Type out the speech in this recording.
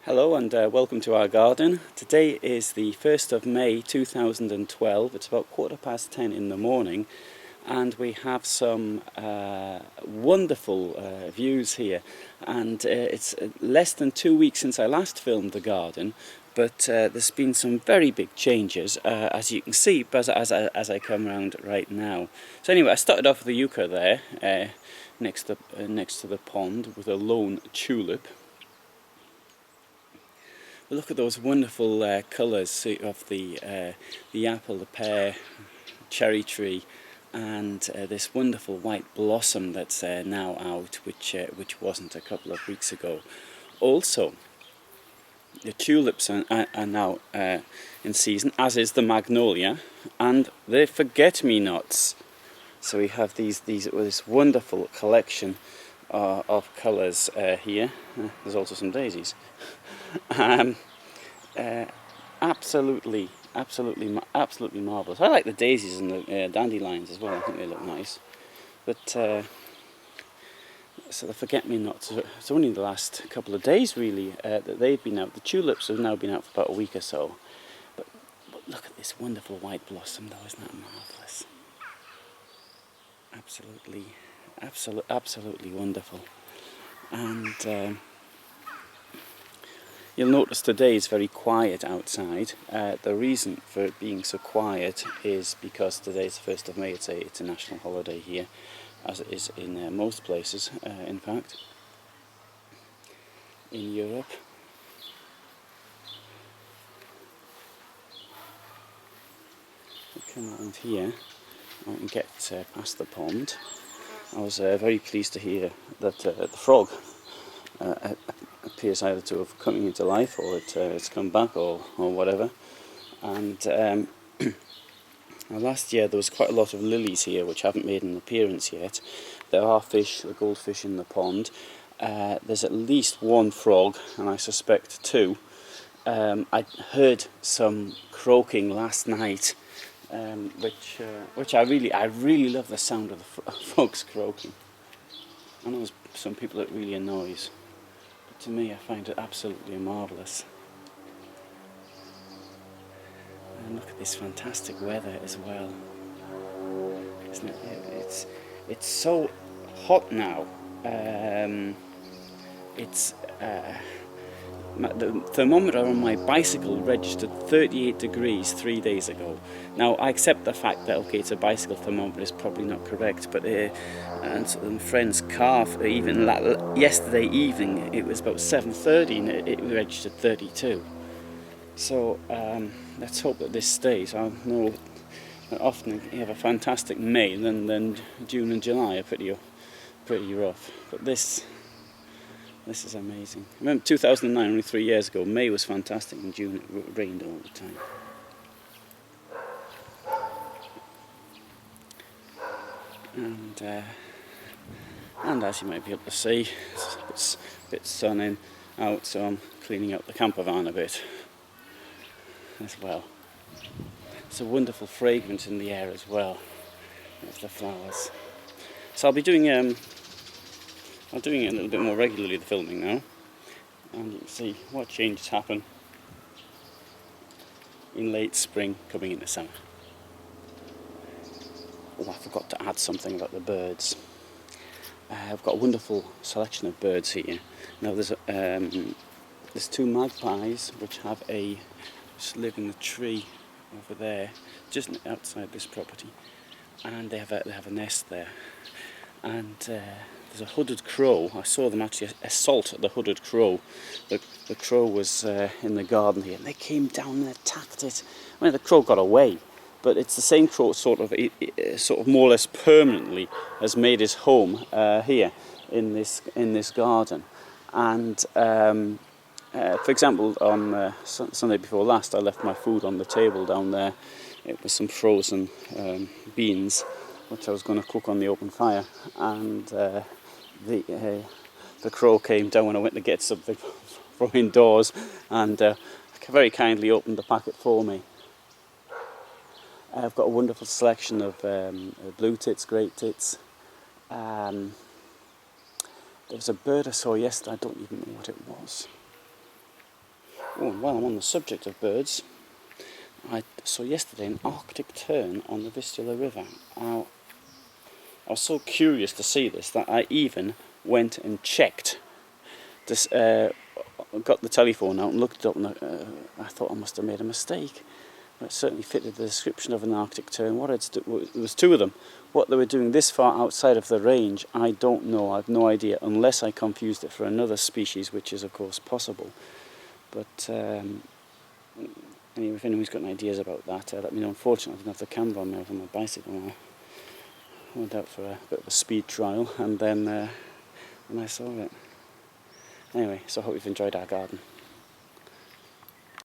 Hello and welcome to our garden. Today is the 1st of May 2012. It's about 10:15 in the morning and we have some wonderful views here, and it's less than 2 weeks since I last filmed the garden, but there's been some very big changes as you can see as I come around right now. So anyway, I started off with the yucca there next to the pond with a lone tulip. Look at those wonderful colours of the apple, the pear, cherry tree, and this wonderful white blossom that's now out, which wasn't a couple of weeks ago. Also, the tulips are now in season, as is the magnolia, and the forget-me-nots. So we have this wonderful collection of colours here. There's also some daisies. Absolutely marvellous. I like the daisies and the dandelions as well. I think they look nice. But so the forget-me-nots, it's only the last couple of days really that they've been out. The tulips have now been out for about a week or so. But look at this wonderful white blossom though, isn't that marvellous? Absolutely wonderful. And you'll notice today is very quiet outside. The reason for it being so quiet is because today is the 1st of May. It's a national holiday here, as it is in most places, in fact, in Europe. Come around here and get past the pond. I was very pleased to hear that the frog appears either to have come into life, or it's come back, or whatever. And last year there was quite a lot of lilies here which haven't made an appearance yet. There are fish, the goldfish in the pond. There's at least one frog, and I suspect two. I heard some croaking last night, which I really love the sound of the frogs croaking. I know there's some people it really annoys. To me, I find it absolutely marvellous. And look at this fantastic weather as well, isn't it? It's so hot now. The thermometer on my bicycle registered 38 degrees 3 days ago. Now, I accept the fact that, okay, it's a bicycle thermometer, is probably not correct, but and a friend's car, even yesterday evening, it was about 7:30 and it registered 32. So let's hope that this stays. I know that often you have a fantastic May, then June and July are pretty rough, but this is amazing. I remember 2009, only 3 years ago, May was fantastic and June it rained all the time. And as you might be able to see, it's a bit sunning out, so I'm cleaning up the camper van a bit as well. It's a wonderful fragrance in the air as well of the flowers. So I'll be doing it a little bit more regularly, the filming now, and you can see what changes happen in late spring coming into summer. Oh, I forgot to add something about the birds. I've got a wonderful selection of birds here. Now there's two magpies which just live in the tree over there, just outside this property, and they have a nest there. And there's a hooded crow. I saw them actually assault the hooded crow. The crow was in the garden here, and they came down and attacked it. I mean, the crow got away, but it's the same crow sort of more or less permanently has made his home here in this garden. And for example, on Sunday before last, I left my food on the table down there. It was some frozen beans, which I was going to cook on the open fire, and the crow came down when I went to get something from indoors, and very kindly opened the packet for me. I've got a wonderful selection of blue tits, great tits. There was a bird I saw yesterday, I don't even know what it was. Oh, and while I'm on the subject of birds, I saw yesterday an Arctic tern on the Vistula River. I was so curious to see this that I even went and checked this. Got the telephone out and looked it up, and I thought I must have made a mistake. It certainly fitted the description of an Arctic tern. There was two of them. What they were doing this far outside of the range, I don't know. I have no idea, unless I confused it for another species, which is of course possible. But anyway, if anyone's got any ideas about that, let me know. Unfortunately, I didn't have the camera on me. I was on my bicycle. I went out for a bit of a speed trial, and then I saw it. Anyway, so I hope you've enjoyed our garden.